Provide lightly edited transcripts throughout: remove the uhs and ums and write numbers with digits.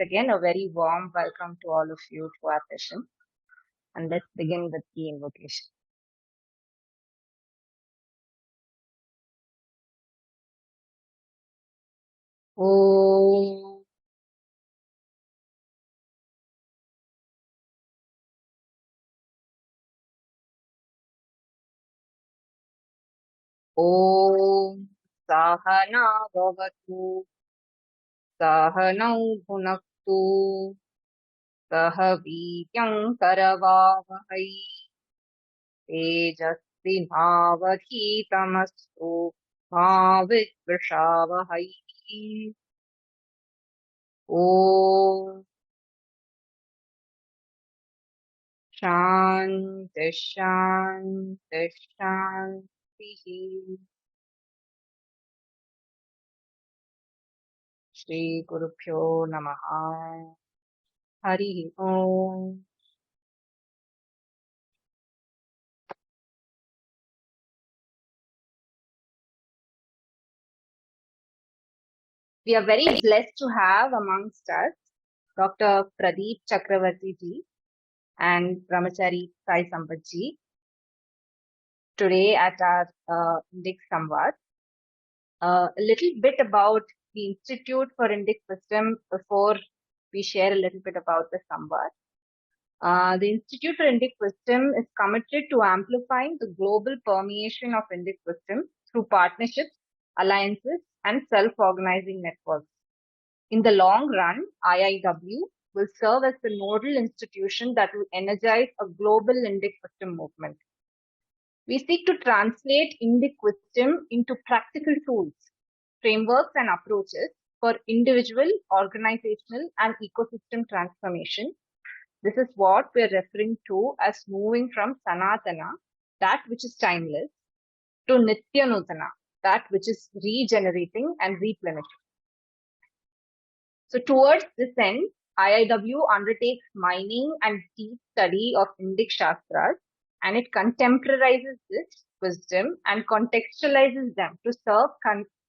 again, a very warm welcome to all of you to our session. And let's begin with the invocation. Om Om Sahana Bhavatu Sahanau Bhunaktu Sah Vidyam Karavavahai Tejasvi Bhavadhitamastu Bhavitvishavahai Om Shanti Shanti Shanti Shri Gurubhyo Namaha Hari Om. We are very blessed to have amongst us Dr. Pradeep Chakravarti ji and Brahmachari Sai Sampat ji today at our Indic Samvad. A little bit about the Institute for Indic Wisdom before we share a little bit about the Samvad. The Institute for Indic Wisdom is committed to amplifying the global permeation of Indic wisdom through partnerships, alliances, and self-organizing networks. In the long run, IIW will serve as the nodal institution that will energize a global Indic wisdom movement. We seek to translate Indic wisdom into practical tools, frameworks, and approaches for individual, organizational, and ecosystem transformation. This is what we're referring to as moving from Sanatana, that which is timeless, to Nityanutana, that which is regenerating and replenishing. So towards this end, IIW undertakes mining and deep study of Indic Shastras, and it contemporizes this wisdom and contextualizes them to serve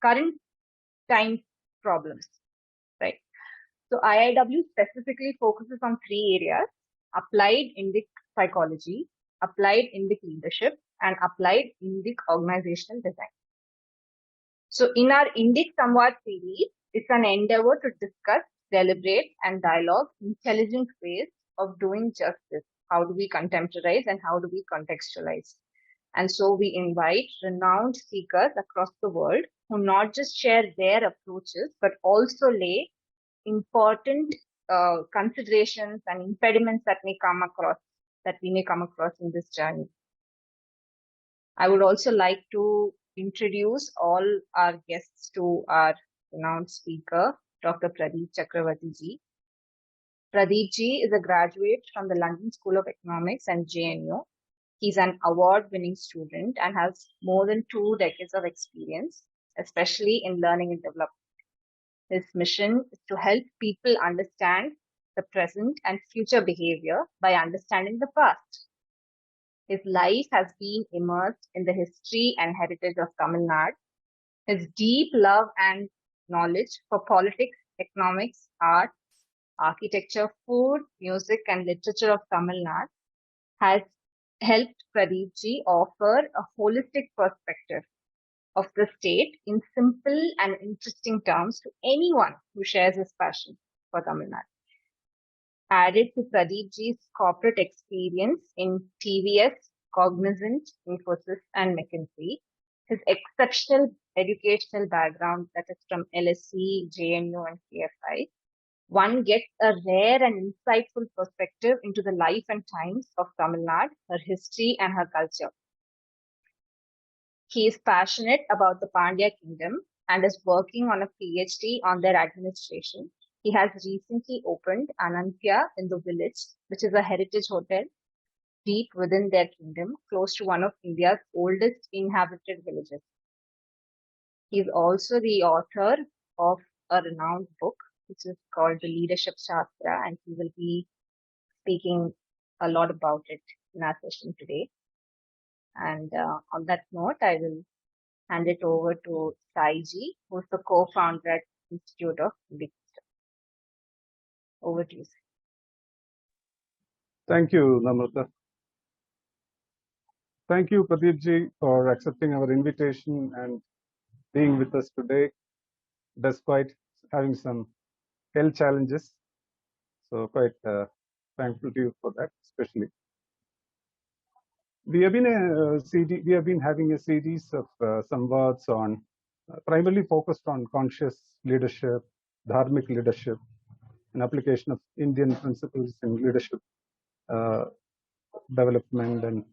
current time problems, right? So IIW specifically focuses on three areas: applied Indic psychology, applied Indic leadership, and applied Indic organizational design. So in our Indic Samvad series, it's an endeavor to discuss, deliberate, and dialogue intelligent ways of doing justice. How do we contemporize and how do we contextualize? And so we invite renowned speakers across the world who not just share their approaches, but also lay important considerations and impediments that we may come across in this journey. I would also like to introduce all our guests to our renowned speaker, Dr. Pradeep Chakravarti ji. Pradeep ji is a graduate from the London School of Economics and JNU. He's an award-winning student and has more than 2 decades of experience, especially in learning and development. His mission is to help people understand the present and future behavior by understanding the past. His life has been immersed in the history and heritage of Tamil Nadu. His deep love and knowledge for politics, economics, art, architecture, food, music, and literature of Tamil Nadu has helped Pradeep ji offer a holistic perspective of the state in simple and interesting terms to anyone who shares his passion for Tamil Nadu. Added to Pradeep ji's corporate experience in TVS, Cognizant, Infosys, and McKinsey, his exceptional educational background, that is from LSE, JNU, and KFI, one gets a rare and insightful perspective into the life and times of Tamil Nadu, her history, and her culture. He is passionate about the Pandya kingdom and is working on a PhD on their administration. He has recently opened Anantya in the village, which is a heritage hotel deep within their kingdom, close to one of India's oldest inhabited villages. He is also the author of a renowned book, which is called The Leadership Shastra, and he will be speaking a lot about it in our session today. And on that note, I will hand it over to Sai ji, who's the co-founder at Institute of Indic Wisdom. Over to you, sir. Thank you, Namrata. Thank you, Pradeep for accepting our invitation and being with us today, despite having some health challenges. So quite thankful to you for that, especially. We have been having a series of samvads on primarily focused on conscious leadership, dharmic leadership, and application of Indian principles in leadership development, and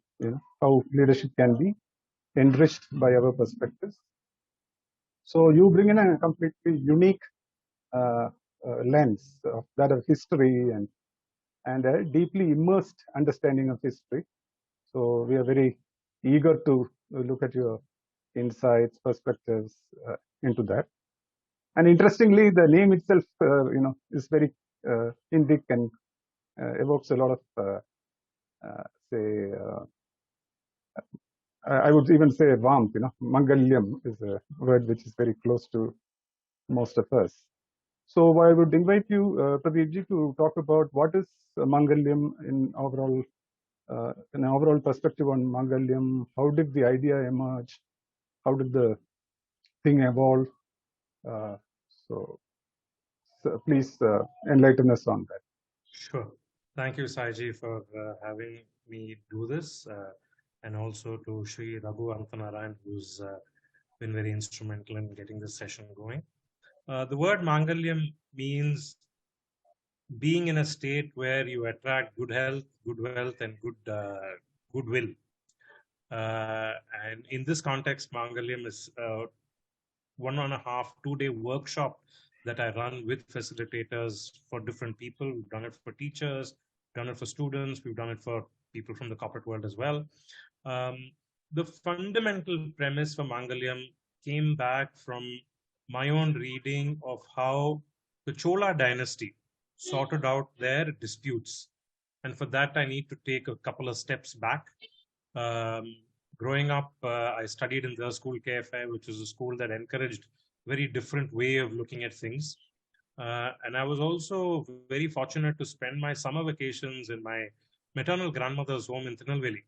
how leadership can be enriched by our perspectives. So you bring in a completely unique lens of that of history and a deeply immersed understanding of history. So we are very eager to look at your insights, perspectives into that. And interestingly, the name itself, is very Indic and evokes a lot of, I would even say warmth. Mangalyam is a word which is very close to most of us. So I would invite you, Pradeep, to talk about what is Mangalyam in an overall perspective on Mangalyam. How did the idea emerge? How did the thing evolve? So please enlighten us on that. Sure. Thank you, Saiji, for having me do this, and also to Sri Raghu Antanarayan, who's been very instrumental in getting this session going. The word Mangalyam means being in a state where you attract good health, good wealth, and goodwill. And in this context, Mangalyam is 1.5 2-day workshop that I run with facilitators for different people. We've done it for teachers, done it for students, we've done it for people from the corporate world as well. The fundamental premise for Mangalyam came back from my own reading of how the Chola dynasty sorted out their disputes. And for that, I need to take a couple of steps back. Growing up, I studied in the school KFI, which is a school that encouraged very different way of looking at things. And I was also very fortunate to spend my summer vacations in my maternal grandmother's home in Tirunelveli.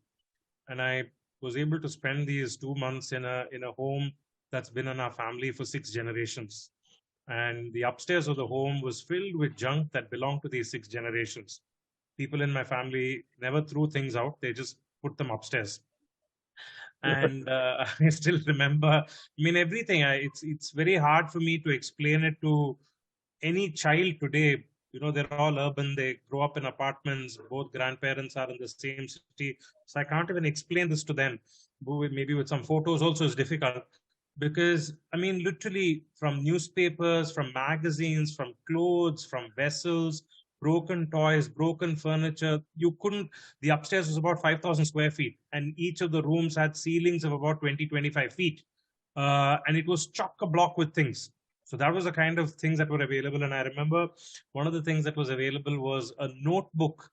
And I was able to spend these 2 months in a home that's been in our family for 6 generations. And the upstairs of the home was filled with junk that belonged to these 6 generations. People in my family never threw things out, they just put them upstairs. And I still remember, everything. It's very hard for me to explain it to any child today. They're all urban, they grow up in apartments, both grandparents are in the same city. So I can't even explain this to them. Maybe with some photos also is difficult. Because, literally from newspapers, from magazines, from clothes, from vessels, broken toys, broken furniture, the upstairs was about 5,000 square feet, and each of the rooms had ceilings of about 20-25 feet. And it was chock-a-block with things. So that was the kind of things that were available. And I remember one of the things that was available was a notebook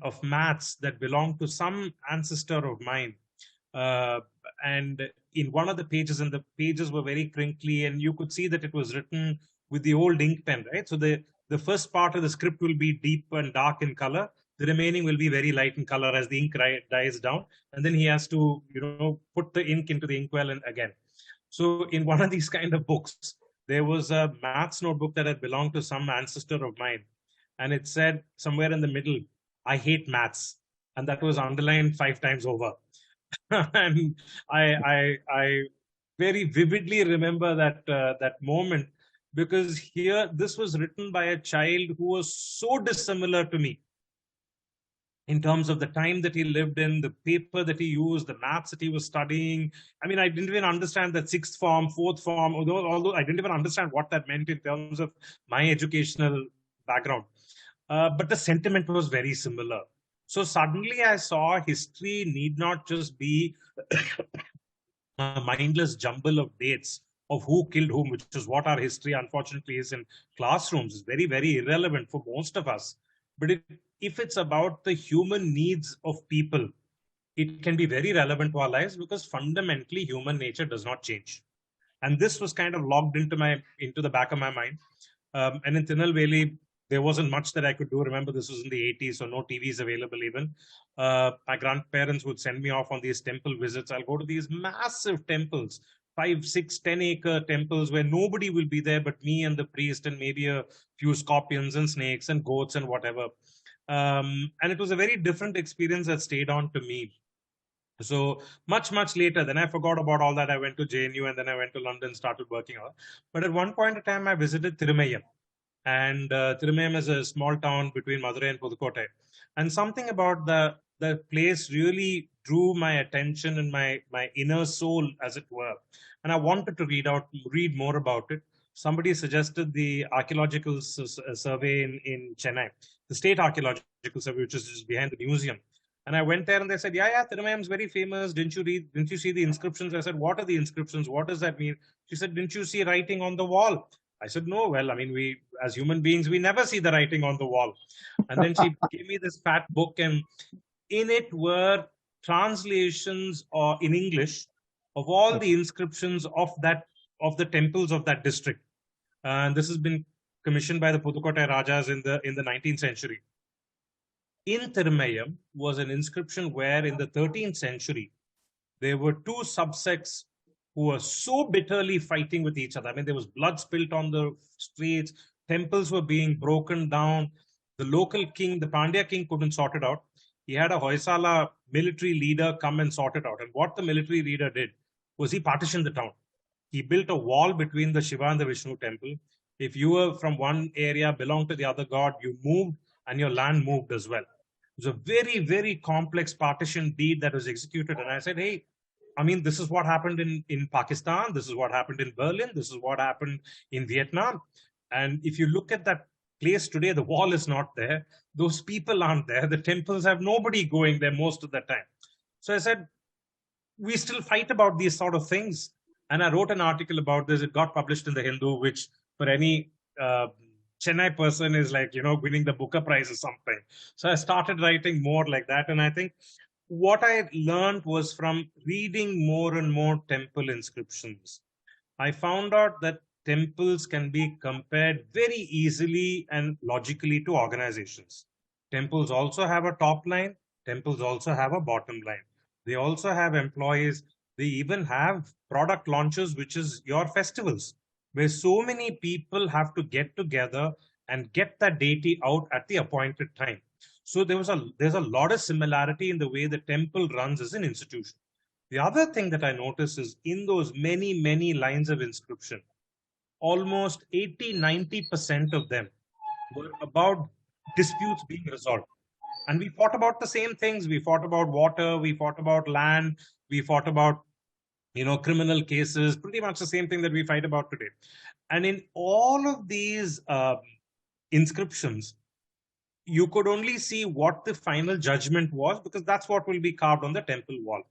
of maths that belonged to some ancestor of mine. And in one of the pages, and the pages were very crinkly, and you could see that it was written with the old ink pen, right? So the first part of the script will be deep and dark in color. The remaining will be very light in color as the ink dies down. And then he has to, put the ink into the inkwell and again. So in one of these kind of books, there was a maths notebook that had belonged to some ancestor of mine. And it said somewhere in the middle, I hate maths. And that was underlined 5 times over. And I very vividly remember that moment, because here this was written by a child who was so dissimilar to me in terms of the time that he lived in, the paper that he used, the maths that he was studying. I didn't even understand that 6th form, 4th form, although I didn't even understand what that meant in terms of my educational background. But the sentiment was very similar. So suddenly I saw history need not just be a mindless jumble of dates of who killed whom, which is what our history unfortunately is in classrooms. Is very, very irrelevant for most of us. But if it's about the human needs of people, it can be very relevant to our lives, because fundamentally human nature does not change. And this was kind of logged into the back of my mind. And in Tirunelveli, there wasn't much that I could do. Remember, this was in the 80s, so no TVs available even. My grandparents would send me off on these temple visits. I'll go to these massive temples, 5, 6, 10-acre temples where nobody will be there but me and the priest and maybe a few scorpions and snakes and goats and whatever. And it was a very different experience that stayed on to me. So much later, then I forgot about all that. I went to JNU and then I went to London, started working out. But at one point in time, I visited Thirumayam. And Thirumayam is a small town between Madurai and Pudukkottai. And something about the place really drew my attention and my inner soul, as it were. And I wanted to read more about it. Somebody suggested the archaeological survey in Chennai, the state archaeological survey, which is just behind the museum. And I went there and they said, yeah, Thirumayam is very famous. Didn't you see the inscriptions? I said, what are the inscriptions? What does that mean? She said, didn't you see writing on the wall? I said, no, well, I mean, we, as human beings, we never see the writing on the wall. And then she gave me this fat book, and in it were translations or in English of all the inscriptions of the temples of that district. And this has been commissioned by the Pudukkottai Rajas in the 19th century. In Thirumayam was an inscription where in the 13th century, there were two subsects who were so bitterly fighting with each other. I mean, there was blood spilt on the streets, temples were being broken down. The local king, the Pandya king, couldn't sort it out. He had a Hoysala military leader come and sort it out. And what the military leader did was he partitioned the town. He built a wall between the Shiva and the Vishnu temple. If you were from one area, belonged to the other god, you moved and your land moved as well. It was a very, very complex partition deed that was executed. And I said, hey, I mean, this is what happened in Pakistan. This is what happened in Berlin. This is what happened in Vietnam. And if you look at that place today, the wall is not there. Those people aren't there. The temples have nobody going there most of the time. So I said, we still fight about these sort of things. And I wrote an article about this. It got published in the Hindu, which for any Chennai person is like, winning the Booker Prize or something. So I started writing more like that. And I think what I learned was from reading more and more temple inscriptions. I found out that temples can be compared very easily and logically to organizations. Temples also have a top line. Temples also have a bottom line. They also have employees. They even have product launches, which is your festivals, where so many people have to get together and get that deity out at the appointed time. So there's a lot of similarity in the way the temple runs as an institution. The other thing that I noticed is in those many, many lines of inscription, almost 80-90% of them were about disputes being resolved. And we fought about the same things. We fought about water, we fought about land, we fought about criminal cases, pretty much the same thing that we fight about today. And in all of these inscriptions, you could only see what the final judgment was, because that's what will be carved on the temple wall.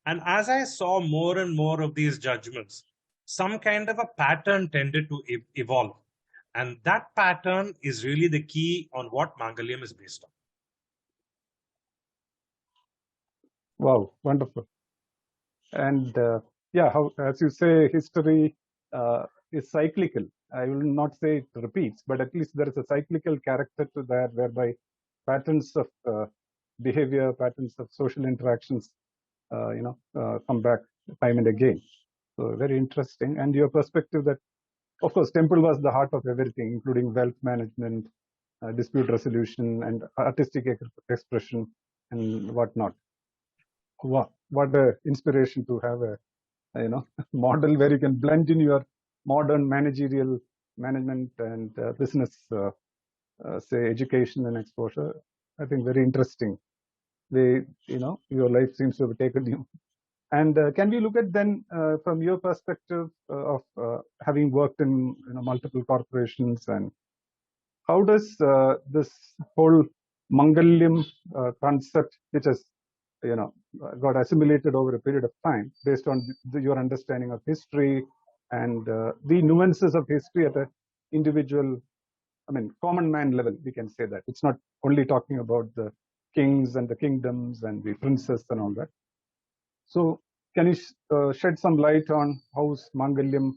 And as I saw more and more of these judgments, some kind of a pattern tended to evolve. And that pattern is really the key on what Mangalyam is based on. Wow, wonderful. And how, as you say, history is cyclical. I will not say it repeats, but at least there is a cyclical character to that, whereby patterns of behavior, patterns of social interactions, come back time and again. So very interesting. And your perspective that, of course, temple was the heart of everything, including wealth management, dispute resolution, and artistic expression, and whatnot. Wow, what an inspiration to have a model where you can blend in your modern managerial management and business, say education and exposure. I think very interesting. Your life seems to have taken you. And can we look at then from your perspective of having worked in multiple corporations, and how does this whole Mangalyam concept, which has got assimilated over a period of time based on your understanding of history and the nuances of history at an individual, common man level, we can say that. It's not only talking about the kings and the kingdoms and the princes and all that. So can you shed some light on how Mangalyam,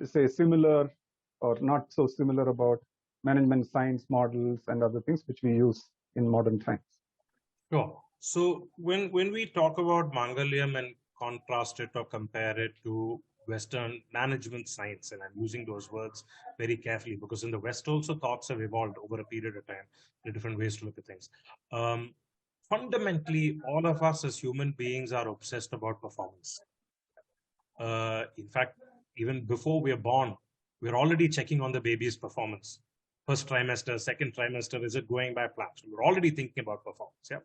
say, similar or not so similar about management science models and other things which we use in modern times. Sure. So when we talk about Mangalyam and contrast it or compare it to Western management science, and I'm using those words very carefully because in the West also thoughts have evolved over a period of time, the different ways to look at things. Fundamentally, all of us as human beings are obsessed about performance. In fact, even before we are born, we're already checking on the baby's performance. First trimester, second trimester, is it going by plan? So we're already thinking about performance. Yeah.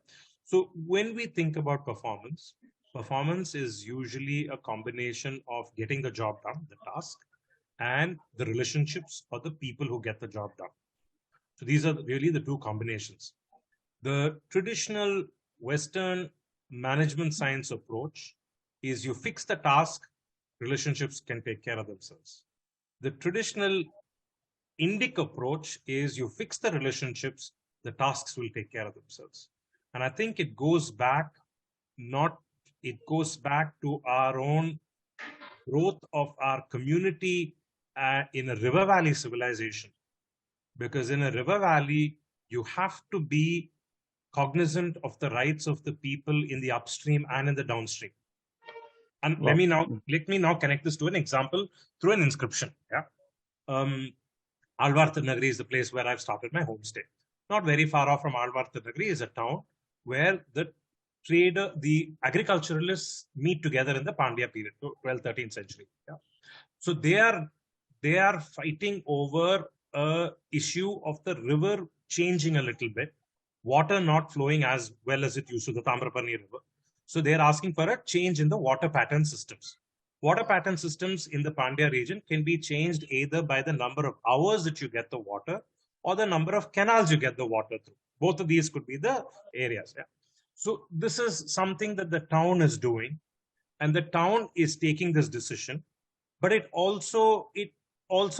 So when we think about performance, performance is usually a combination of getting the job done, the task, and the relationships or the people who get the job done. So these are really the two combinations. The traditional Western management science approach is you fix the task, relationships can take care of themselves. The traditional Indic approach is you fix the relationships, the tasks will take care of themselves. And I think it goes back to our own growth of our community in a river valley civilization. Because in a river valley, you have to be cognizant of the rights of the people in the upstream and in the downstream. And let me now connect this to an example through an inscription. Yeah. Alvarthanagari is the place where I've started my homestay. Not very far off from Alvarthanagari is a town where the agriculturalists meet together in the Pandya period, 12th, 13th century. Yeah. So they are fighting over a issue of the river changing a little bit, water not flowing as well as it used to, the Tamraparni River. So they're asking for a change in the water pattern systems. Water pattern systems in the Pandya region can be changed either by the number of hours that you get the water or the number of canals you get the water through. Both of these could be the areas. Yeah. So this is something that the town is doing, and the town is taking this decision, but it also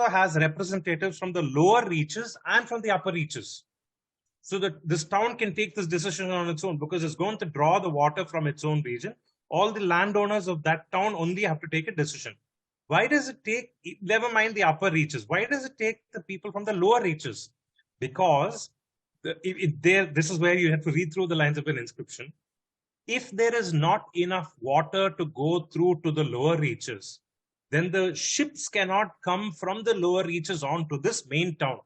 has representatives from the lower reaches and from the upper reaches. So that this town can take this decision on its own because it's going to draw the water from its own region. All the landowners of that town only have to take a decision. Why does it take, never mind the upper reaches, why does it take the people from the lower reaches? Because this is where you have to read through the lines of an inscription. If there is not enough water to go through to the lower reaches, then the ships cannot come from the lower reaches on to this main town.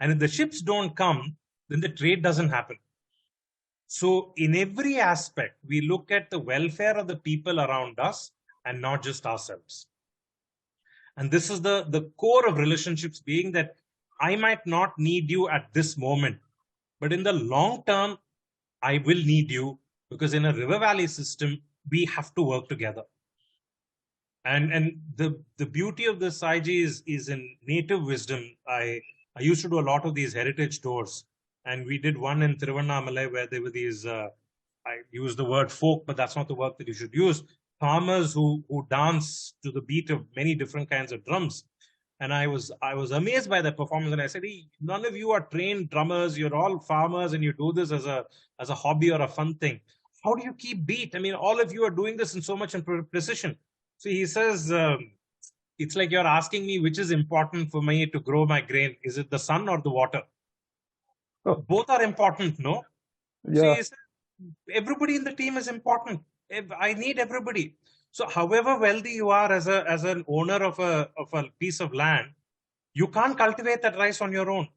And if the ships don't come, then the trade doesn't happen. So in every aspect, we look at the welfare of the people around us and not just ourselves. And this is the core of relationships, being that I might not need you at this moment, but in the long term, I will need you, because in a river valley system, we have to work together. And the beauty of this, Saiji, is in native wisdom. I used to do a lot of these heritage tours, and we did one in Tiruvannamalai where there were these, I use the word folk, but that's not the word that you should use, farmers who dance to the beat of many different kinds of drums. And I was amazed by that performance, and I said, hey, none of you are trained drummers, you're all farmers, and you do this as a hobby or a fun thing. How do you keep beat? I mean, all of you are doing this in so much precision. So he says, it's like you're asking me which is important for me to grow my grain. Is it the sun or the water? Oh. Both are important, no? Yeah. So he said, everybody in the team is important. I need everybody. So however wealthy you are as an owner of a piece of land, you can't cultivate that rice on your own.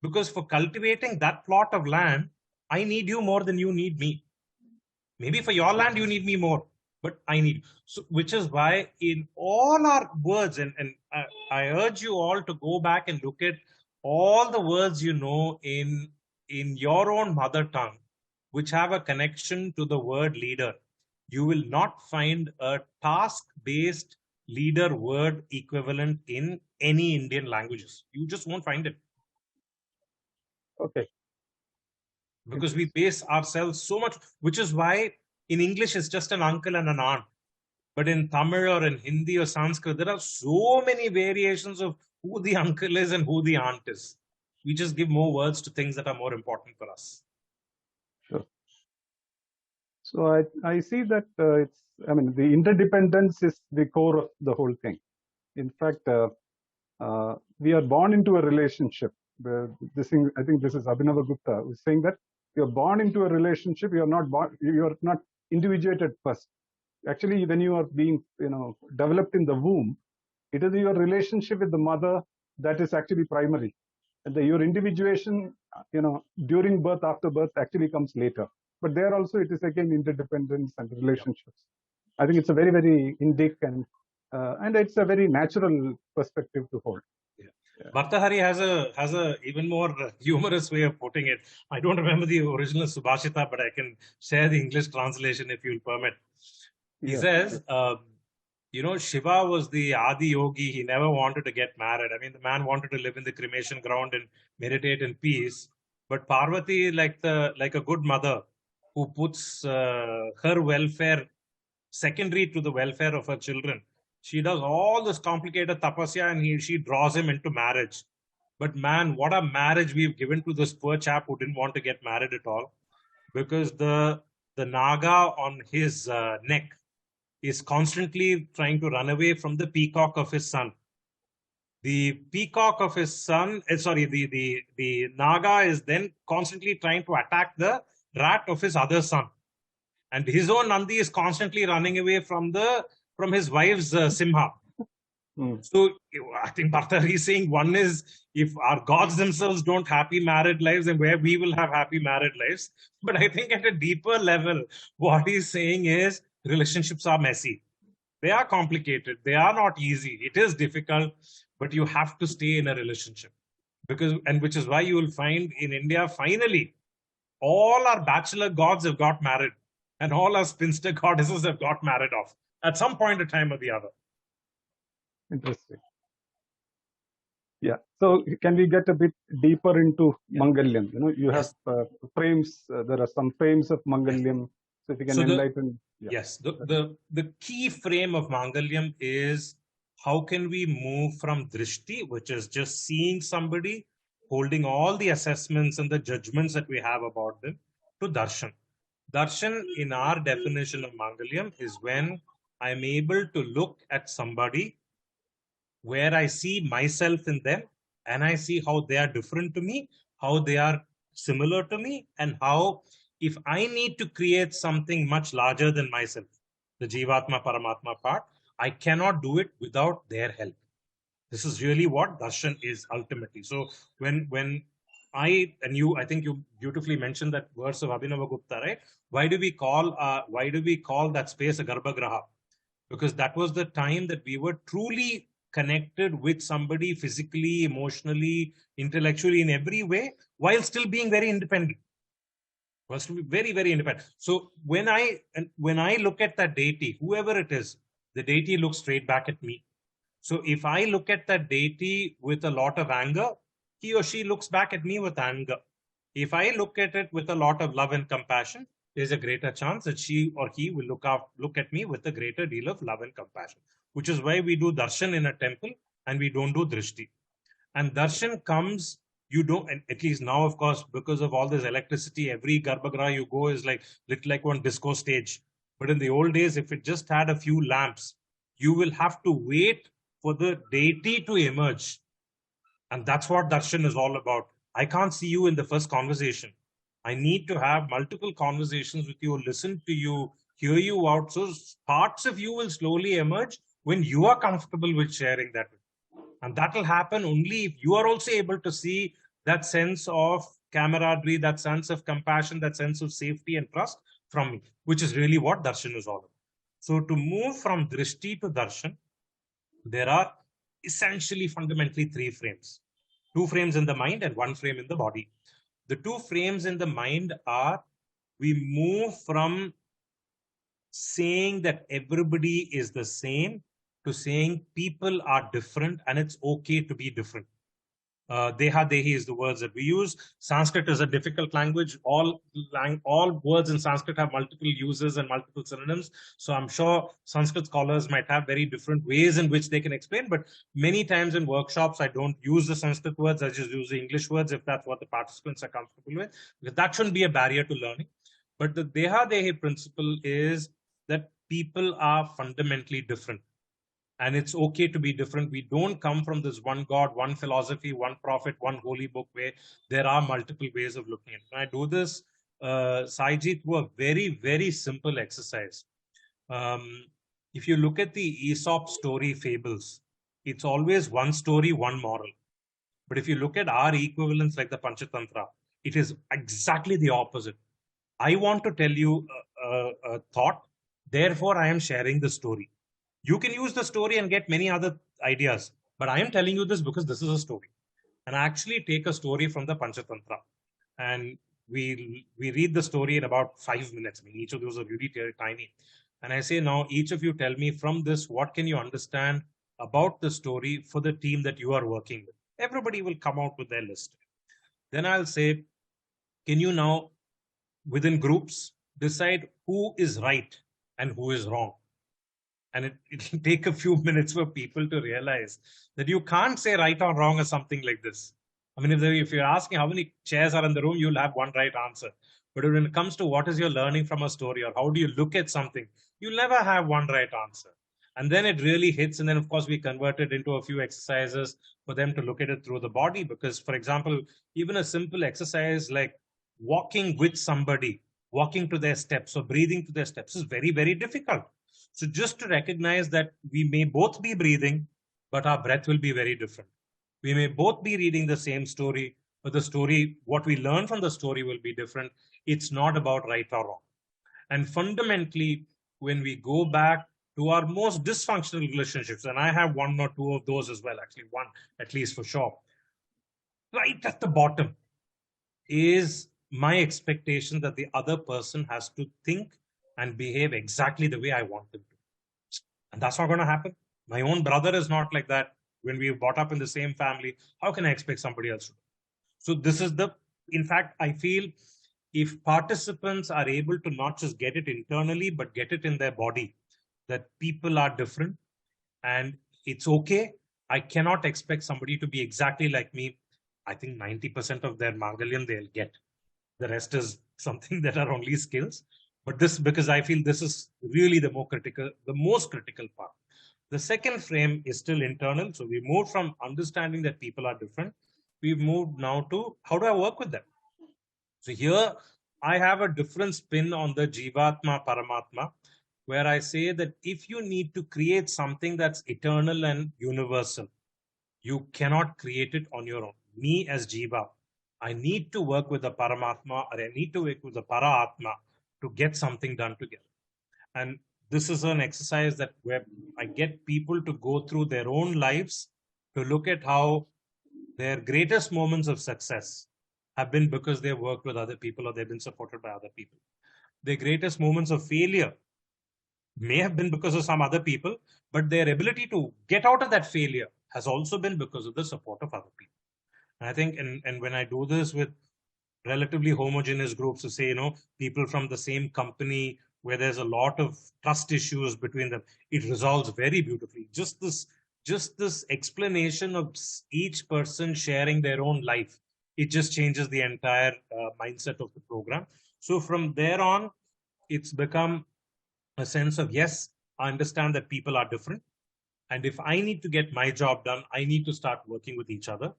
Because for cultivating that plot of land, I need you more than you need me. Maybe for your land, you need me more, but I need. So, which is why in all our words, and I urge you all to go back and look at all the words you know in your own mother tongue, which have a connection to the word leader. You will not find a task-based leader word equivalent in any Indian languages. You just won't find it. Okay. Because we base ourselves so much, which is why in English it's just an uncle and an aunt. But in Tamil or in Hindi or Sanskrit, there are so many variations of who the uncle is and who the aunt is. We just give more words to things that are more important for us. Sure. So I see that the interdependence is the core of the whole thing. In fact, we are born into a relationship this thing, I think this is Abhinava Gupta, who's saying that you're born into a relationship, you're not individuated first. Actually, when you are being, developed in the womb, it is your relationship with the mother that is actually primary. And your individuation, during birth, after birth, actually comes later. But there also, it is again interdependence and relationships. I think it's a very, very indic and it's a very natural perspective to hold. Bhartahari has a even more humorous way of putting it. I don't remember the original Subhashita, but I can share the English translation if you'll permit. He says, Shiva was the Adi Yogi. He never wanted to get married. I mean, the man wanted to live in the cremation ground and meditate in peace. But Parvati, like a good mother who puts her welfare secondary to the welfare of her children, she does all this complicated tapasya and she draws him into marriage. But man, what a marriage we've given to this poor chap who didn't want to get married at all, because the naga on his neck is constantly trying to run away from the peacock of his son. The peacock of his son, the naga is then constantly trying to attack the rat of his other son. And his own Nandi is constantly running away from his wife's Simha. So I think Bhartahari is saying, one is, if our gods themselves don't happy married lives, then where we will have happy married lives. But I think at a deeper level, what he's saying is relationships are messy. They are complicated. They are not easy. It is difficult, but you have to stay in a relationship. Which is why you will find in India, finally, all our bachelor gods have got married. And all our spinster goddesses have got married off at some point in time or the other. Interesting. Yeah. So can we get a bit deeper into Mangalyam? You have frames. There are some frames of Mangalyam. So if you can enlighten. Yes. The key frame of Mangalyam is, how can we move from drishti, which is just seeing somebody, holding all the assessments and the judgments that we have about them, to darshan. Darshan, in our definition of Mangalyam, is when I'm able to look at somebody where I see myself in them, and I see how they are different to me, how they are similar to me, and how, if I need to create something much larger than myself, the Jivatma Paramatma part, I cannot do it without their help. This is really what darshan is ultimately. So when I think you beautifully mentioned that verse of Abhinava Gupta, right? Why do we call that space a Garbhagraha? Because that was the time that we were truly connected with somebody physically, emotionally, intellectually, in every way, while still being very independent. Was to be very, very independent. So when I look at that deity, whoever it is, the deity looks straight back at me. So if I look at that deity with a lot of anger, he or she looks back at me with anger. If I look at it with a lot of love and compassion, there's a greater chance that she or he will look at me with a greater deal of love and compassion, which is why we do darshan in a temple and we don't do drishti. And darshan comes, and at least now, of course, because of all this electricity, every Garbhagraha you go is like one disco stage. But in the old days, if it just had a few lamps, you will have to wait for the deity to emerge. And that's what darshan is all about. I can't see you in the first conversation. I need to have multiple conversations with you, listen to you, hear you out. So parts of you will slowly emerge when you are comfortable with sharing that. And that will happen only if you are also able to see that sense of camaraderie, that sense of compassion, that sense of safety and trust from me, which is really what darshan is all about. So to move from drishti to darshan, there are essentially fundamentally 3 frames. 2 frames in the mind and 1 frame in the body. The 2 frames in the mind are, we move from saying that everybody is the same to saying people are different and it's okay to be different. Deha Dehi is the words that we use. Sanskrit is a difficult language. All words in Sanskrit have multiple uses and multiple synonyms. So I'm sure Sanskrit scholars might have very different ways in which they can explain. But many times in workshops, I don't use the Sanskrit words. I just use the English words if that's what the participants are comfortable with. Because that shouldn't be a barrier to learning. But the Deha Dehi principle is that people are fundamentally different. And it's okay to be different. We don't come from this one God, one philosophy, one prophet, one holy book way. There are multiple ways of looking at it. And I do this, Saiji, through a very, very simple exercise. If you look at the Aesop story fables, it's always one story, one moral. But if you look at our equivalents like the Panchatantra, it is exactly the opposite. I want to tell you a thought, therefore I am sharing the story. You can use the story and get many other ideas, but I am telling you this because this is a story. And I actually take a story from the Panchatantra, and we read the story in about 5 minutes. I mean, each of those are really tiny. And I say, now each of you tell me from this, what can you understand about the story for the team that you are working with? Everybody will come out with their list. Then I'll say, can you now, within groups, decide who is right and who is wrong? And it'll take a few minutes for people to realize that you can't say right or wrong or something like this. I mean, if you're asking how many chairs are in the room, you'll have one right answer. But when it comes to what is your learning from a story or how do you look at something, you'll never have one right answer. And then it really hits. And then, of course, we convert it into a few exercises for them to look at it through the body. Because, for example, even a simple exercise like walking with somebody, walking to their steps or breathing to their steps is very, very difficult. So just to recognize that we may both be breathing, but our breath will be very different. We may both be reading the same story, but the story, what we learn from the story will be different. It's not about right or wrong. And fundamentally, when we go back to our most dysfunctional relationships, and I have one or two of those as well, actually one at least for sure, right at the bottom is my expectation that the other person has to think and behave exactly the way I want them to. And that's not going to happen. My own brother is not like that. When we were brought up in the same family, how can I expect somebody else to do? So this is in fact, I feel if participants are able to not just get it internally, but get it in their body, that people are different and it's okay. I cannot expect somebody to be exactly like me. I think 90% of their Mangalyam they'll get. The rest is something that are only skills. But this, because I feel this is really the most critical part. The second frame is still internal. So we moved from understanding that people are different. We've moved now to how do I work with them? So here I have a different spin on the Jivatma Paramatma, where I say that if you need to create something that's eternal and universal, you cannot create it on your own. Me as Jiva, I need to work with the Paramatma, or I need to work with the Para-Atma to get something done together. And this is an exercise that where I get people to go through their own lives to look at how their greatest moments of success have been because they've worked with other people or they've been supported by other people. Their greatest moments of failure may have been because of some other people, but their ability to get out of that failure has also been because of the support of other people. And I think, and when I do this with relatively homogeneous groups, to say, people from the same company where there's a lot of trust issues between them, it resolves very beautifully. Just this explanation of each person sharing their own life, it just changes the entire mindset of the program. So from there on, it's become a sense of, yes, I understand that people are different. And if I need to get my job done, I need to start working with each other.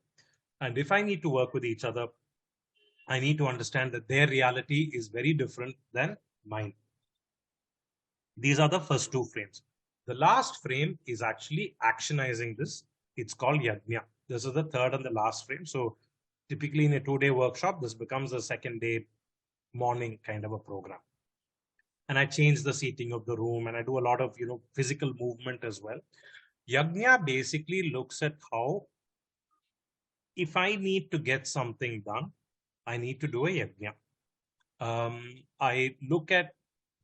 And if I need to work with each other, I need to understand that their reality is very different than mine. These are the first two frames. The last frame is actually actionizing this. It's called Yajna. This is the third and the last frame. So typically in a 2-day workshop, this becomes a second day morning kind of a program. And I change the seating of the room and I do a lot of, physical movement as well. Yajna basically looks at how, if I need to get something done, I need to do a yajna. I look at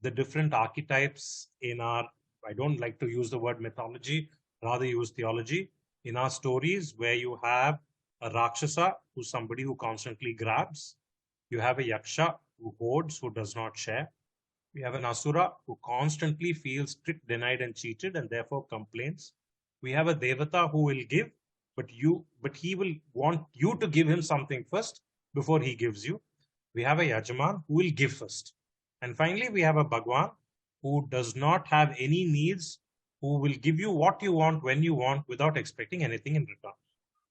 the different archetypes in our, I don't like to use the word mythology, rather use theology. In our stories where you have a Rakshasa, who's somebody who constantly grabs. You have a Yaksha who hoards, who does not share. We have an Asura who constantly feels tricked, denied, and cheated, and therefore complains. We have a Devata who will give, but he will want you to give him something first before he gives you. We have a Yajaman who will give first. And finally, we have a Bhagwan who does not have any needs, who will give you what you want when you want without expecting anything in return.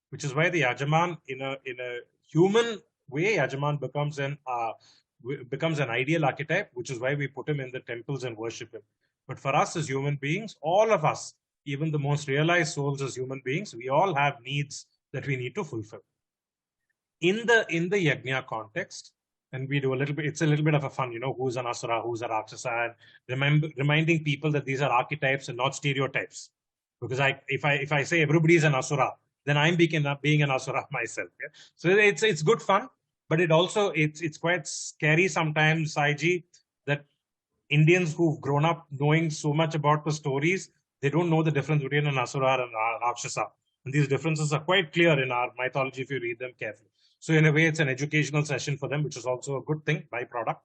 Which is why the Yajaman, in a human way, Yajaman becomes an ideal archetype, which is why we put him in the temples and worship him. But for us as human beings, all of us, even the most realized souls as human beings, we all have needs that we need to fulfill. In the Yajna context, and we do a little bit, it's a little bit of a fun, who's an Asura, who's a Rakshasa, and reminding people that these are archetypes and not stereotypes. Because if I say everybody is an Asura, then I'm being an Asura myself. Yeah? So it's good fun, but it's quite scary sometimes, Saiji, that Indians who've grown up knowing so much about the stories, they don't know the difference between an Asura and a Rakshasa. And these differences are quite clear in our mythology if you read them carefully. So in a way, it's an educational session for them, which is also a good thing, byproduct.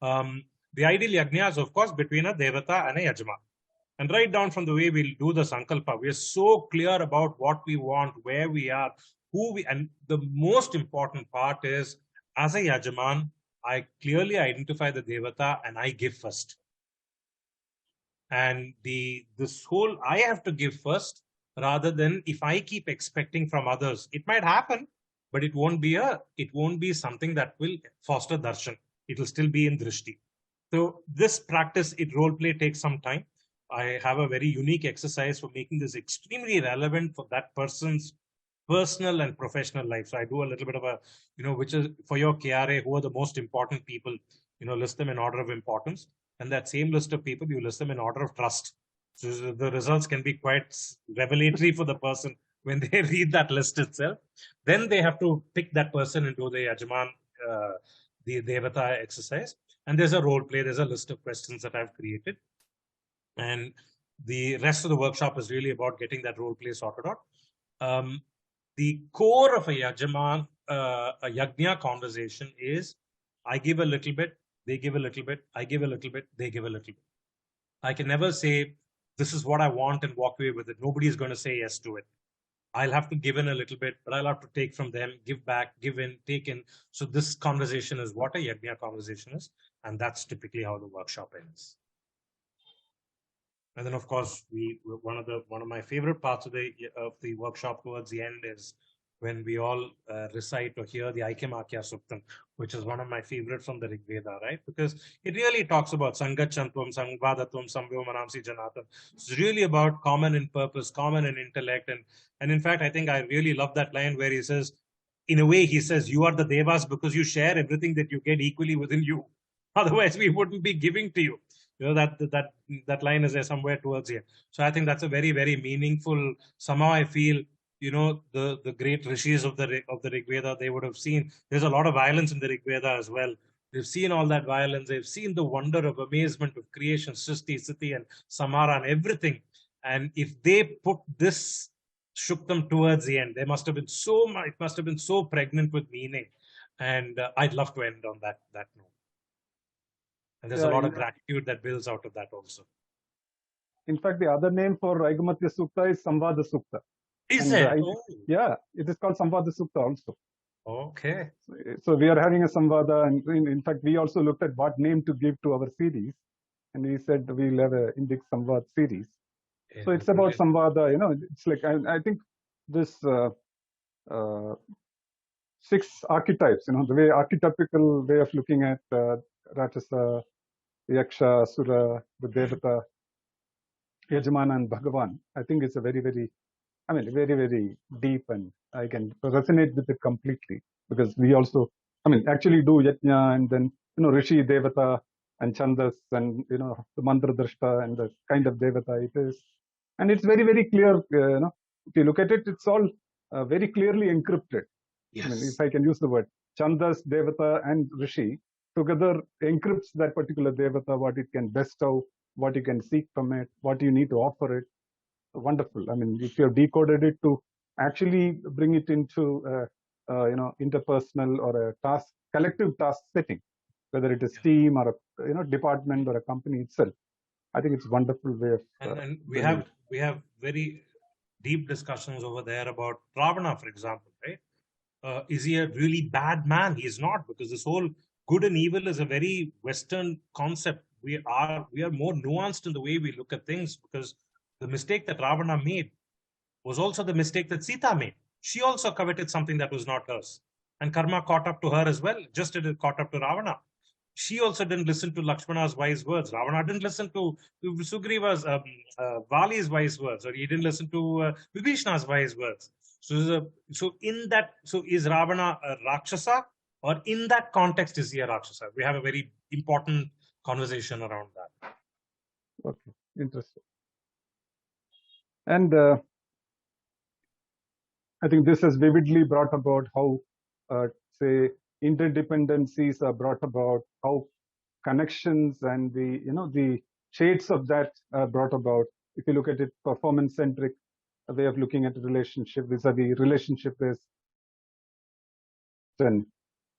The ideal Yajna is, of course, between a Devata and a Yajman. And right down from the way we'll do the Sankalpa, we are so clear about what we want, where we are, and the most important part is, as a Yajaman, I clearly identify the Devata and I give first. And this whole, I have to give first, rather than if I keep expecting from others. It might happen, but it won't be something that will foster darshan. It will still be in drishti. So this practice, role play takes some time. I have a very unique exercise for making this extremely relevant for that person's personal and professional life. So I do a little bit of a, which is for your KRA, who are the most important people, list them in order of importance. And that same list of people, you list them in order of trust. So the results can be quite revelatory for the person when they read that list itself. Then they have to pick that person and do the Yajaman, the Devata exercise. And there's a role play, there's a list of questions that I've created. And the rest of the workshop is really about getting that role play sorted out. The core of a Yajaman, a Yajna conversation is, I give a little bit, they give a little bit, I give a little bit, they give a little bit. I can never say, this is what I want and walk away with it. Nobody is going to say yes to it. I'll have to give in a little bit, but I'll have to take from them, give back, give in, take in. So this conversation is what a Yajna conversation is. And that's typically how the workshop ends. And then, of course, one of my favorite parts of the workshop towards the end is when we all recite or hear the Aikyamākya Suktam, which is one of my favorites from the Rig Veda, right? Because it really talks about Sangachantum, Sangvadatvam, Samvyomanamsi Janatam. It's really about common in purpose, common in intellect. And in fact, I think I really love that line where he says, in a way, he says, you are the Devas because you share everything that you get equally within you. Otherwise, we wouldn't be giving to you. That line is there somewhere towards here. So I think that's a very, very meaningful. Somehow I feel, the great rishis of the Rig Veda, they would have seen there's a lot of violence in the Rig Veda as well. They've seen all that violence. They've seen the wonder of amazement of creation, Srishti, Sthiti, and Samhara and everything. And if they put this Shuktam towards the end, it must have been so pregnant with meaning. And I'd love to end on that note. And there's a lot of gratitude that builds out of that also. In fact, the other name for Aigamatya Sukta is Samvada Sukta. Is it? Yeah, it is called Samvada Sukta also. Okay. So we are having a Samvada, and in fact, we also looked at what name to give to our series, and we said we'll have an Indic Samvad series. Yeah, so it's about Samvada, it's like, I think this 6 archetypes, the archetypical way of looking at Rakshasa, Yaksha, Asura, the Devata, Yajamana and Bhagavan, I think it's a very, very, very, very deep, and I can resonate with it completely, because we also, actually do Yajna, and then, Rishi, Devata, and Chandas, and, the Mantra Drashta, and the kind of Devata it is. And it's very, very clear, if you look at it, it's all very clearly encrypted. Yes. If I can use the word. Chandas, Devata, and Rishi together encrypts that particular Devata, what it can bestow, what you can seek from it, what you need to offer it. Wonderful. If you have decoded it to actually bring it into, interpersonal or a collective task setting, whether it is team or a, department or a company itself, I think it's a wonderful way of. And we have very deep discussions over there about Ravana, for example, right? Is he a really bad man? He is not, because this whole good and evil is a very Western concept. We are more nuanced in the way we look at things, because The mistake that Ravana made was also the mistake that Sita made. She also coveted something that was not hers. And karma caught up to her as well, just as it caught up to Ravana. She also didn't listen to Lakshmana's wise words. Ravana didn't listen to Sugriva's, Vali's wise words, or he didn't listen to Vibhishna's wise words. So is Ravana a Rakshasa, or in that context is he a Rakshasa? We have a very important conversation around that. Okay, interesting. And I think this has vividly brought about how, say, interdependencies are brought about, how connections and the shades of that are brought about. If you look at it, performance-centric way of looking at a relationship vis-a-vis relationship is. And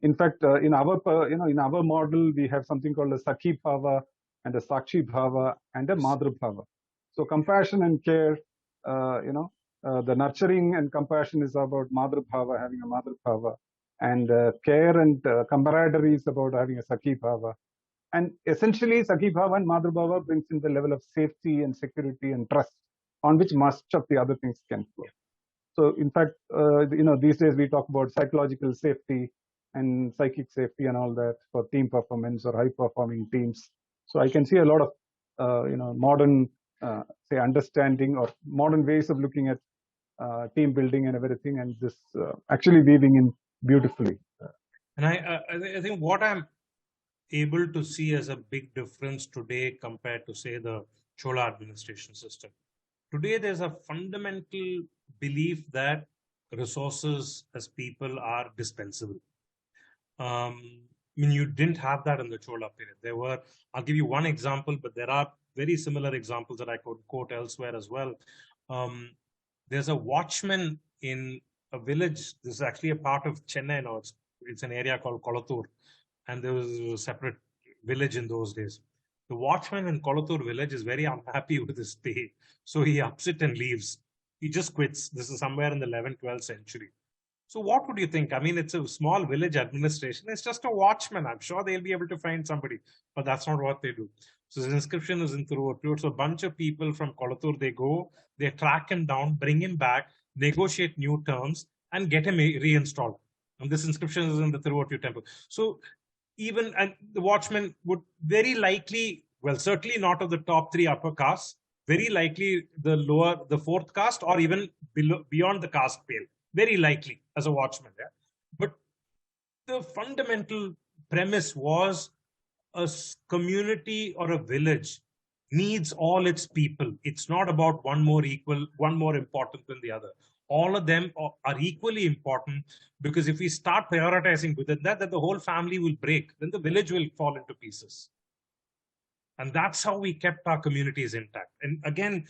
in fact, in our model, we have something called a Sakhi Bhava and a Sakshi Bhava and a Madhur Bhava. So compassion and care, the nurturing and compassion is about Madhur Bhava, having a Madhur Bhava, and care and camaraderie is about having a Sakhi Bhava. And essentially, Sakhi Bhava and Madhur Bhava brings in the level of safety and security and trust on which much of the other things can flow. So in fact, these days we talk about psychological safety and psychic safety and all that for team performance or high performing teams. So I can see a lot of, modern, say, understanding or modern ways of looking at team building and everything, and this actually weaving in beautifully. And I think what I'm able to see as a big difference today compared to, say, the Chola administration system. Today, there's a fundamental belief that resources as people are dispensable. I mean, you didn't have that in the Chola period. I'll give you one example, but there are very similar examples that I could quote elsewhere as well. There's a watchman in a village. This is actually a part of Chennai now. It's an area called Kolathur, and there was a separate village in those days. The watchman in Kolathur village is very unhappy with his pay, so he ups it and leaves. He just quits. This is somewhere in the 11th, 12th century. So what would you think? I mean, it's a small village administration. It's just a watchman. I'm sure they'll be able to find somebody, but that's not what they do. So the inscription is in Thiruvottur. So a bunch of people from Kolathur, they go, they track him down, bring him back, negotiate new terms, and get him reinstalled. And this inscription is in the Thiruvottur temple. So and the watchman would very likely, well, certainly not of the top three upper castes, very likely the fourth caste, or even beyond the caste pale, very likely as a watchman. Yeah? But the fundamental premise was a community or a village needs all its people. It's not about one more important than the other. All of them are equally important, because if we start prioritizing within that, then the whole family will break. Then the village will fall into pieces. And that's how we kept our communities intact. And again,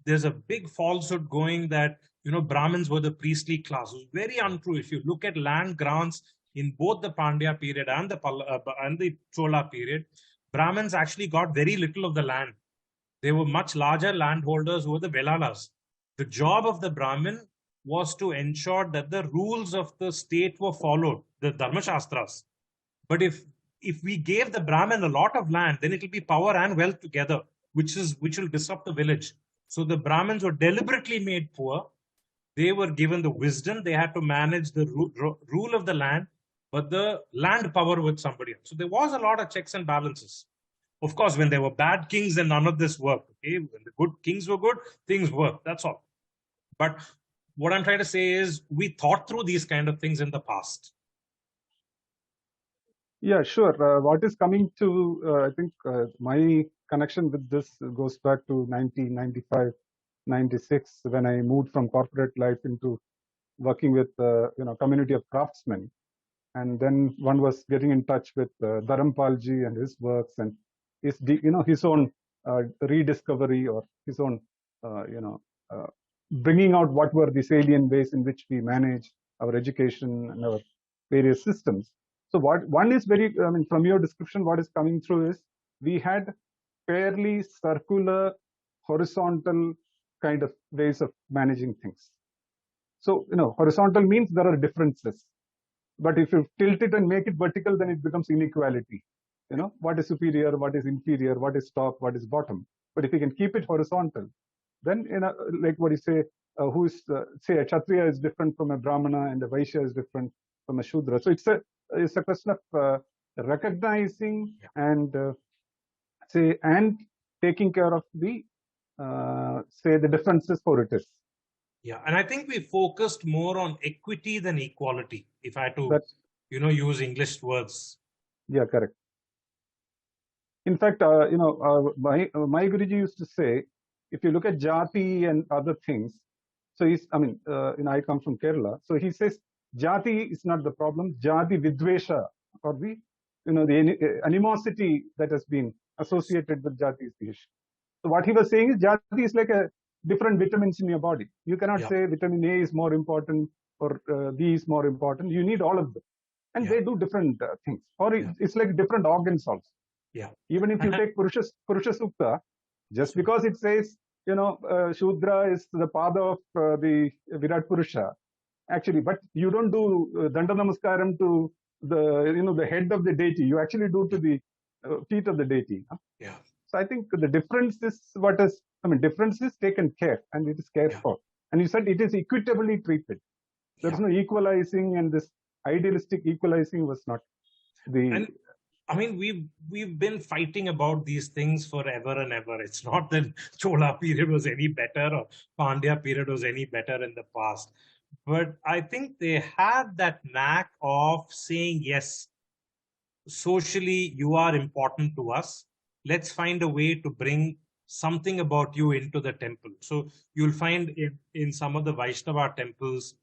there's a big falsehood going that, Brahmins were the priestly class. It was very untrue. If you look at land grants in both the Pandya period and the Chola period, Brahmins actually got very little of the land. They were much larger landholders who were the Velalas. The job of the Brahmin was to ensure that the rules of the state were followed, the Dharma Shastras. But if we gave the Brahmin a lot of land, then it will be power and wealth together, which will disrupt the village. So the Brahmins were deliberately made poor. They were given the wisdom. They had to manage the rule of the land, but the land power with somebody else. So there was a lot of checks and balances. Of course, when there were bad kings, then none of this worked. Okay? When the good kings were good, things worked. That's all. But what I'm trying to say is we thought through these kind of things in the past. Yeah, sure. What is coming to, I think my connection with this goes back to 1995, 96, when I moved from corporate life into working with, community of craftsmen. And then one was getting in touch with Dharampalji and his works and his own rediscovery, or his own, bringing out what were the salient ways in which we manage our education and our various systems. So one is from your description, what is coming through is we had fairly circular, horizontal kind of ways of managing things. So, horizontal means there are differences. But if you tilt it and make it vertical, then it becomes inequality. What is superior, what is inferior, what is top, what is bottom. But if you can keep it horizontal, then like what you say, who is say a Kshatriya is different from a Brahmana and a Vaishya is different from a Shudra. So it's a question of recognizing and say and taking care of the say the differences for it is. Yeah, and I think we focused more on equity than equality, if I had to, That's, use English words. yeah, correct. In fact, my Guruji used to say, if you look at jati and other things, so I come from Kerala, so he says jati is not the problem, jati vidvesha, or the animosity that has been associated with jati is the issue. So what he was saying is jati is like a different vitamins in your body. You cannot say vitamin A is more important or B is more important. You need all of them, and they do different things. Or it's like different organs also. Yeah. Even if you take Purusha Sukta, just because it says, Shudra is the father of the Virat Purusha, actually, but you don't do Danda Namaskaram to the head of the deity. You actually do to the feet of the deity. Yeah. So I think the difference is difference is taken care and it is cared for. And you said it is equitably treated. There is no equalizing, and this idealistic equalizing was not the. And I mean, we've been fighting about these things forever and ever. It's not that Chola period was any better or Pandya period was any better in the past. But I think they had that knack of saying, yes, socially, you are important to us. Let's find a way to bring something about you into the temple. So you'll find in some of the Vaishnava temples,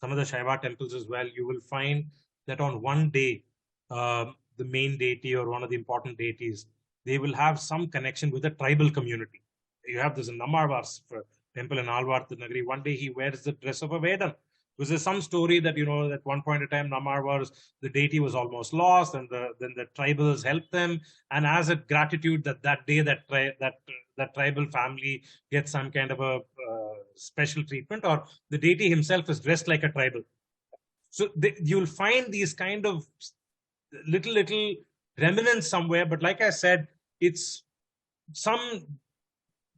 some of the Shaiva temples as well, you will find that on one day, the main deity or one of the important deities, they will have some connection with a tribal community. You have this in Nammarwar's temple in Alvar Nagari. One day he wears the dress of a Vedan. Because there's some story that, at one point in time, Nammarwar's, the deity was almost lost, and then the tribals helped them. And as a gratitude that day, that tribal family gets some kind of a special treatment, or the deity himself is dressed like a tribal. So you'll find these kind of little remnants somewhere, but like I said, it's some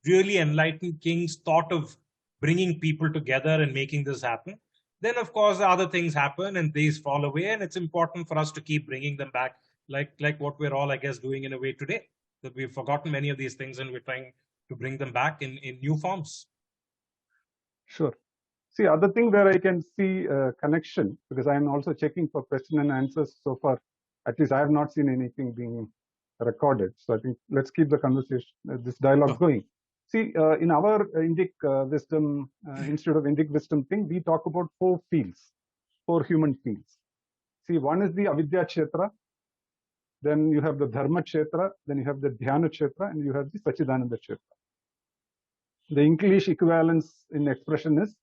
really enlightened kings thought of bringing people together and making this happen. Then of course other things happen and these fall away, and it's important for us to keep bringing them back, like what we're all, I guess, doing in a way today, that we've forgotten many of these things and we're trying to bring them back in new forms. Sure. See, other thing where I can see a connection, because I'm also checking for question and answers so far. At least I have not seen anything being recorded. So I think let's keep the conversation, this dialogue going. See, in our Indic wisdom, Institute of Indic Wisdom thing, we talk about 4 fields, 4 human fields. See, one is the Avidya Kshetra, then you have the Dharma Kshetra, then you have the Dhyana Kshetra, and you have the Sachidananda Kshetra. The English equivalence in expression is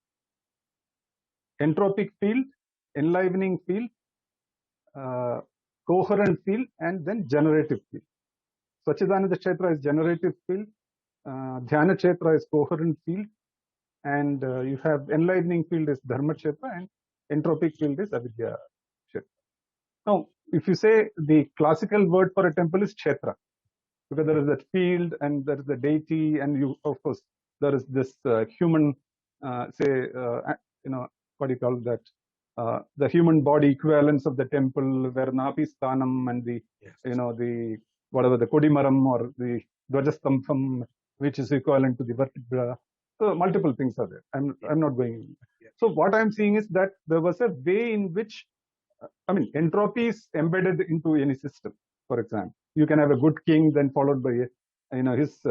entropic field, enlivening field, coherent field, and then generative field. Sachidananda Kshetra is generative field, Dhyana Kshetra is coherent field, and you have enlivening field is Dharma Kshetra, and entropic field is Avidya Kshetra. Now, if you say the classical word for a temple is Kshetra, because there is that field and there is the deity, and you, of course, there is this human, what do you call that? The human body equivalence of the temple, where Napi Sthanam and the, the whatever, the Kodimaram or the Dvajastambham, which is equivalent to the vertebra. So multiple things are there. I'm not going. So what I'm seeing is that there was a way in which, entropy is embedded into any system. For example, you can have a good king, then followed by his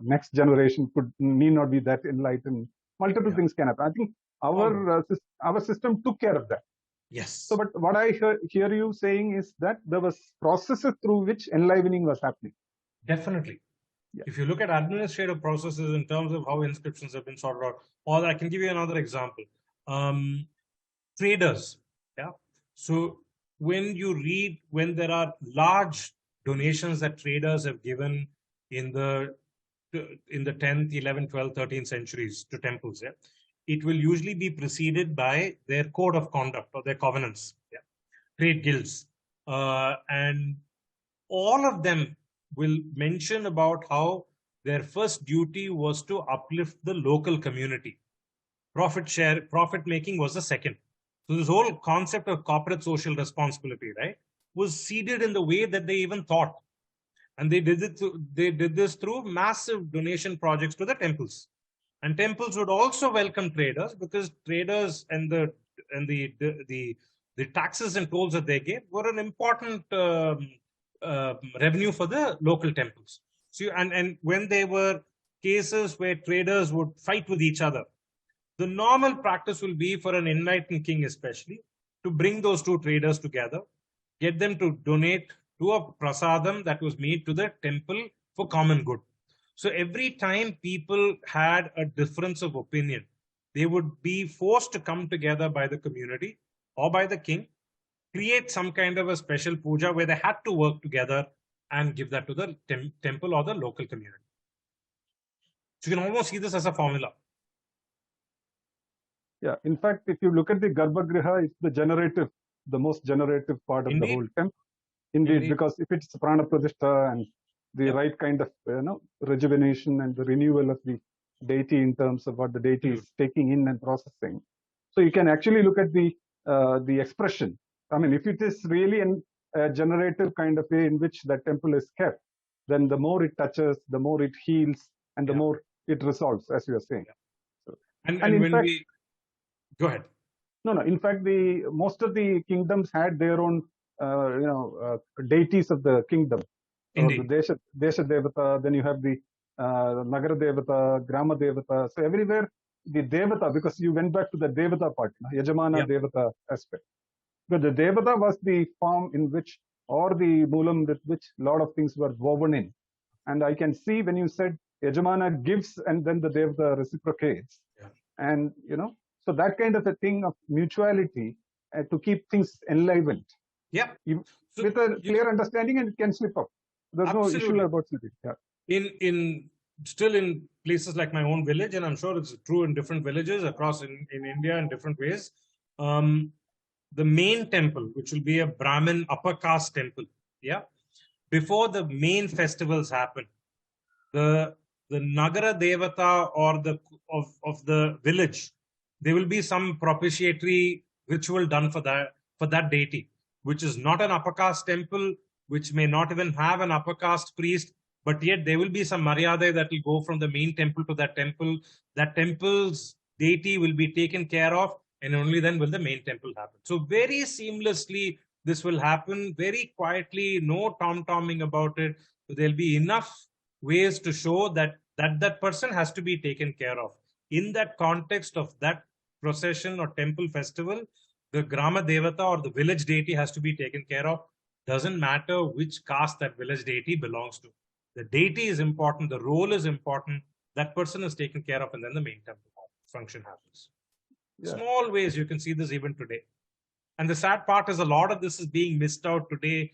next generation need not be that enlightened. Multiple things can happen. I think our system took care of that. Yes. So, but what I hear you saying is that there was processes through which enlivening was happening. Definitely. Yeah. If you look at administrative processes in terms of how inscriptions have been sorted out, or I can give you another example. Traders. Yeah. So when you read, when there are large donations that traders have given in the 10th, 11th, 12th, 13th centuries to temples, it will usually be preceded by their code of conduct or their covenants, trade guilds. And all of them will mention about how their first duty was to uplift the local community. Profit making was the second. So this whole concept of corporate social responsibility, right, was seeded in the way that they even thought. And they did this through massive donation projects to the temples. And temples would also welcome traders, because traders and the taxes and tolls that they gave were an important revenue for the local temples. So, and when there were cases where traders would fight with each other, the normal practice will be for an enlightened king, especially, to bring those two traders together, get them to donate to a prasadam that was made to the temple for common good. So every time people had a difference of opinion, they would be forced to come together by the community or by the king, create some kind of a special puja where they had to work together and give that to the temple or the local community. So you can almost see this as a formula. Yeah, in fact, if you look at the Garbhagriha, it's the most generative part of the Indeed. whole temple. Indeed, Indeed. because if it's Prana Pradishta and the Yep. right kind of rejuvenation and the renewal of the deity in terms of what the deity is taking in and processing, so you can actually look at the expression. I mean, if it is really a generative kind of way in which that temple is kept, then the more it touches, the more it heals, and the Yeah. more it resolves, as you are saying. And in when fact, we go ahead. No. In fact, most of the kingdoms had their own, deities of the kingdom. So Indeed. the Desha Devata, then you have the Nagara Devata, Grama Devata. So everywhere the Devata, because you went back to the Devata part, Yajamana Yeah. Devata aspect. But the Devata was the form in which, or the moolam with which a lot of things were woven in. And I can see when you said Yajamana gives and then the Devata reciprocates. Yeah. And, so that kind of a thing of mutuality to keep things enlivened. Yeah. So with a clear understanding, and it can slip up. There's no issue Absolutely. about slipping. Yeah. Still in places like my own village, and I'm sure it's true in different villages across in India in different ways. The main temple, which will be a Brahmin upper caste temple, yeah, before the main festivals happen, the Nagara Devata or of the village, there will be some propitiatory ritual done for that deity, which is not an upper caste temple, which may not even have an upper caste priest, but yet there will be some maryada that will go from the main temple to that temple. That temple's deity will be taken care of, and only then will the main temple happen. So very seamlessly, this will happen very quietly, no tom-tomming about it. So there'll be enough ways to show that person has to be taken care of. In that context of that procession or temple festival, the Grama Devata or the village deity has to be taken care of. Doesn't matter which caste that village deity belongs to. The deity is important, the role is important, that person is taken care of, and then the main temple function happens. Yeah. Small ways you can see this even today. And the sad part is a lot of this is being missed out today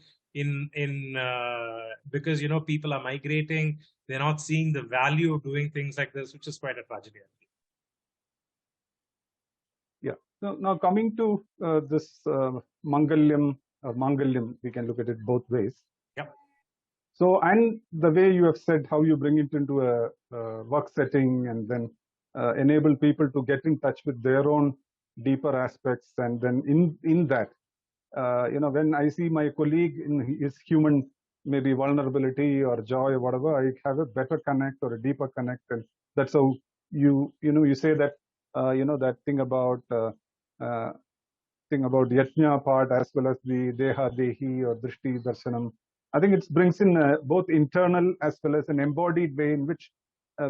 because people are migrating, they're not seeing the value of doing things like this, which is quite a tragedy. Yeah. Now coming to this Mangalyam, we can look at it both ways. Yep. So, and the way you have said how you bring it into a work setting and then enable people to get in touch with their own deeper aspects, and then in that, when I see my colleague in his human maybe vulnerability or joy or whatever, I have a better connect or a deeper connect, and that's how you say that that thing about yajna part as well as the deha dehi or drishti darshanam. I think it brings in both internal as well as an embodied way in which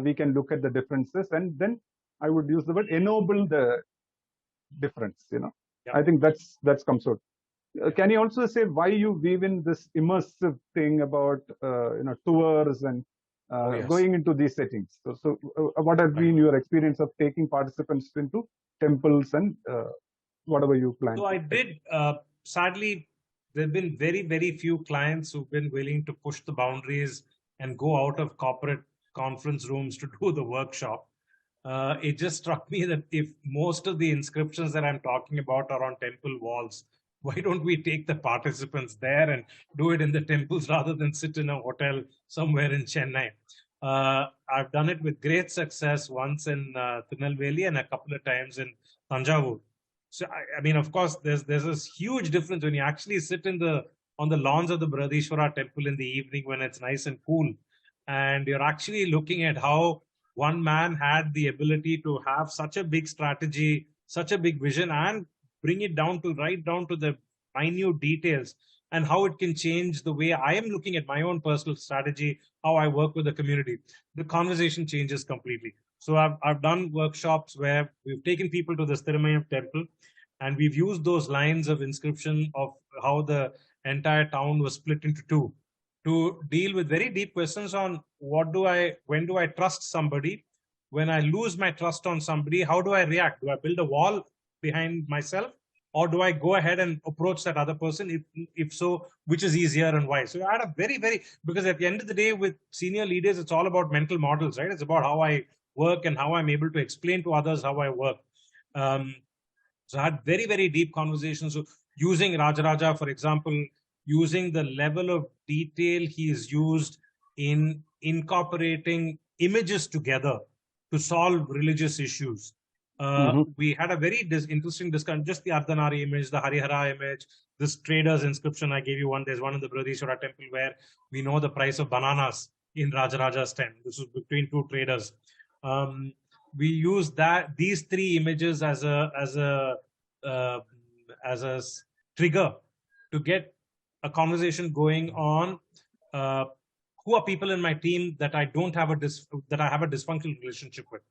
we can look at the differences, and then I would use the word ennoble the difference. Yeah. I think that's comes out. Can you also say why you weave in this immersive thing about tours and going into these settings? So what has been your experience of taking participants into temples and whatever you plan? So I did. Sadly, there have been very, very few clients who've been willing to push the boundaries and go out of corporate conference rooms to do the workshop. It just struck me that if most of the inscriptions that I'm talking about are on temple walls, why don't we take the participants there and do it in the temples rather than sit in a hotel somewhere in Chennai? I've done it with great success once in Tirunelveli and a couple of times in Tanjavur. So I mean, of course, there's this huge difference when you actually sit on the lawns of the Brihadishwara temple in the evening when it's nice and cool, and you're actually looking at how one man had the ability to have such a big strategy, such a big vision, and bring it down to right down to the minute details, and how it can change the way I am looking at my own personal strategy, how I work with the community. The conversation changes completely. So I've done workshops where we've taken people to the Thirumayam temple, and we've used those lines of inscription of how the entire town was split into two to deal with very deep questions on when do I trust somebody? When I lose my trust on somebody, how do I react? Do I build a wall behind myself? Or do I go ahead and approach that other person? If so, which is easier and why? So I had a because at the end of the day, with senior leaders, it's all about mental models, right? It's about how I work and how I'm able to explain to others how I work. So I had very, very deep conversations. So using Rajaraja, for example, using the level of detail he's used in incorporating images together to solve religious issues. We had a very interesting discussion, just the Ardhanari image, the Harihara image, this trader's inscription I gave you one. There's one in the Brihadishwara temple where we know the price of bananas in Rajaraja's tent. This was between two traders. We use these three images as a trigger to get a conversation going on. Who are people in my team that I have a dysfunctional relationship with?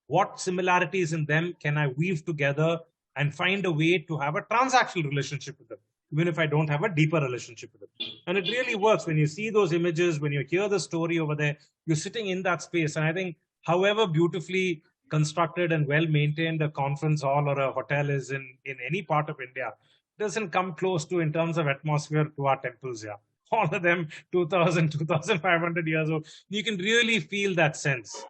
What similarities in them can I weave together and find a way to have a transactional relationship with them, even if I don't have a deeper relationship with them? And it really works when you see those images, when you hear the story over there, you're sitting in that space. And I think however beautifully constructed and well maintained a conference hall or a hotel is in any part of India, doesn't come close to in terms of atmosphere to our temples here. All of them 2,000, 2,500 years old. You can really feel that sense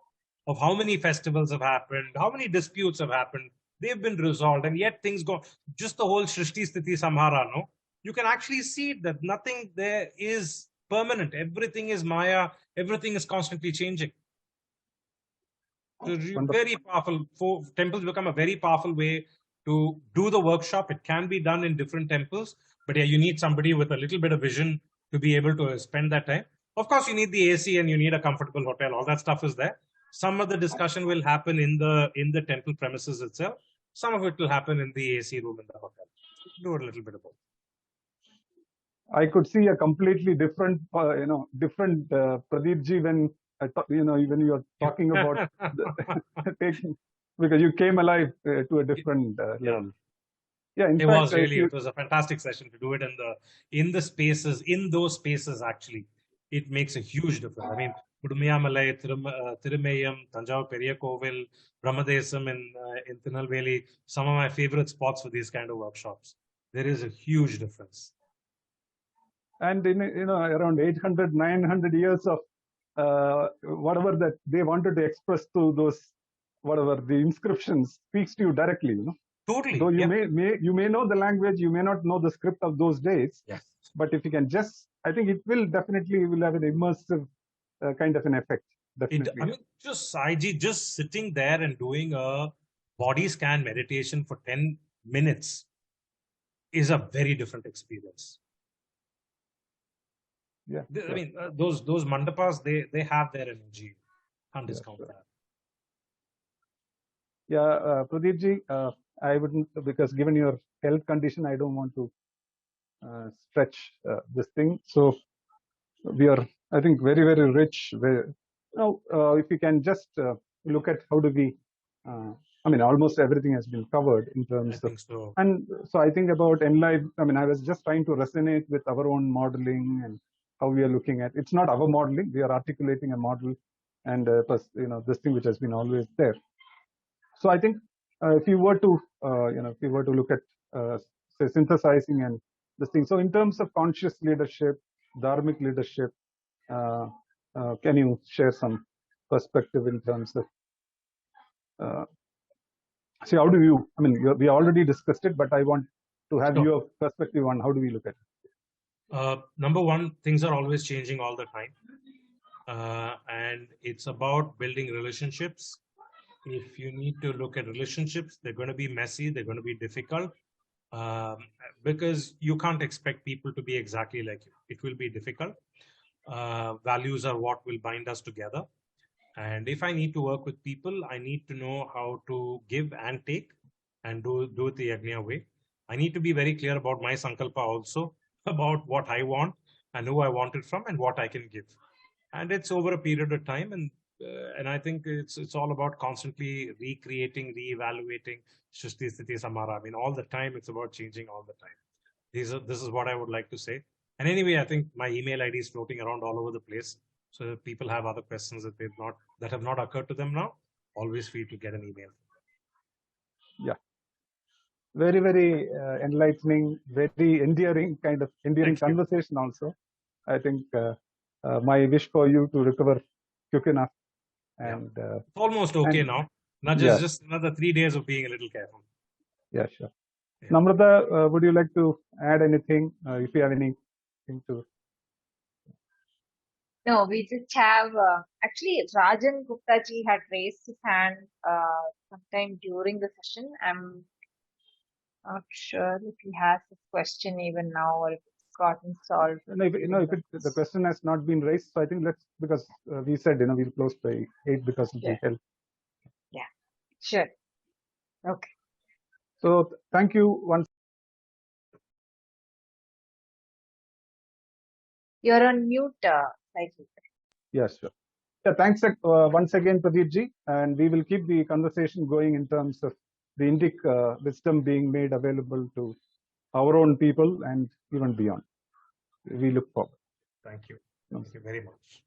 of how many festivals have happened, how many disputes have happened. They've been resolved, and yet things go. Just the whole Shrishti Sthiti Samhara, no? You can actually see that nothing there is permanent. Everything is Maya. Everything is constantly changing. So very powerful. Temples become a very powerful way to do the workshop. It can be done in different temples, but yeah, you need somebody with a little bit of vision to be able to spend that time. Of course, you need the AC and you need a comfortable hotel. All that stuff is there. Some of the discussion will happen in the temple premises itself. Some of it will happen in the AC room in the hotel. Do a little bit of both. I could see a completely different, different Pradeep ji when when you are talking about taking, because you came alive to a different level. Yeah, in fact, it was a fantastic session to do it in those spaces. Actually, it makes a huge difference. I mean, Udumiyamalai, Thirumayam, Tanjavur Periya Kovil, Brahmadesam in Tirunelveli, some of my favorite spots for these kind of workshops. There is a huge difference. And in around 800, 900 years of whatever that they wanted to express to those, whatever the inscriptions speaks to you directly, Totally. Though you may know the language, you may not know the script of those days. Yes. But if you can I think it will definitely have an immersive kind of an effect. Definitely. Just sitting there and doing a body scan meditation for 10 minutes is a very different experience. Yeah. I mean, those mandapas, they have their energy. Can't discount that. Yeah, Pradeep ji, I wouldn't, because given your health condition, I don't want to stretch this thing. So we are, I think, very, very rich. Now, if you can just look at how do we, I mean, almost everything has been covered in terms of. So. And so I think about Enlive, I mean, I was just trying to resonate with our own modeling and how we are looking at. It's not our modeling, we are articulating a model and this thing which has been always there. So I think if you were to look at say synthesizing and this thing. So in terms of conscious leadership, dharmic leadership, can you share some perspective in terms of see how do you? I mean, we already discussed it, but I want to have your perspective on how do we look at it. Number one, things are always changing all the time. and it's about building relationships. If you need to look at relationships, they're going to be messy, they're going to be difficult, um, because you can't expect people to be exactly like you. It will be difficult. Values are what will bind us together. And if I need to work with people, I need to know how to give and take and do it the Yajna way. I need to be very clear about my Sankalpa also, about what I want and who I want it from and what I can give. And it's over a period of time. And I think it's all about constantly recreating, reevaluating. Shrishti Sthiti Samara. I mean, all the time, it's about changing all the time. This is what I would like to say. And anyway, I think my email ID is floating around all over the place. So if people have other questions that have not occurred to them now, always free to get an email. Very, very enlightening, very endearing kind of endearing Thank you. conversation also. I think my wish for you to recover quick enough. And It's almost okay and- now. Not yeah. just another 3 days of being a little careful. yeah, sure. Yeah. Namrata, would you like to add anything? If you have anything to. No, we just have actually Rajan Gupta ji had raised his hand sometime during the session. I'm not sure if he has a question even now or if it's gotten solved. If the question has not been raised, so I think because we said we'll close by 8 because of the help. Yeah, sure. Okay. So thank you once. You're on mute, Saiful. Yes, sure. Yeah, thanks once again, Pradeep ji, and we will keep the conversation going in terms of the Indic wisdom being made available to our own people and even beyond. We look forward. Thank you. Thank you very much.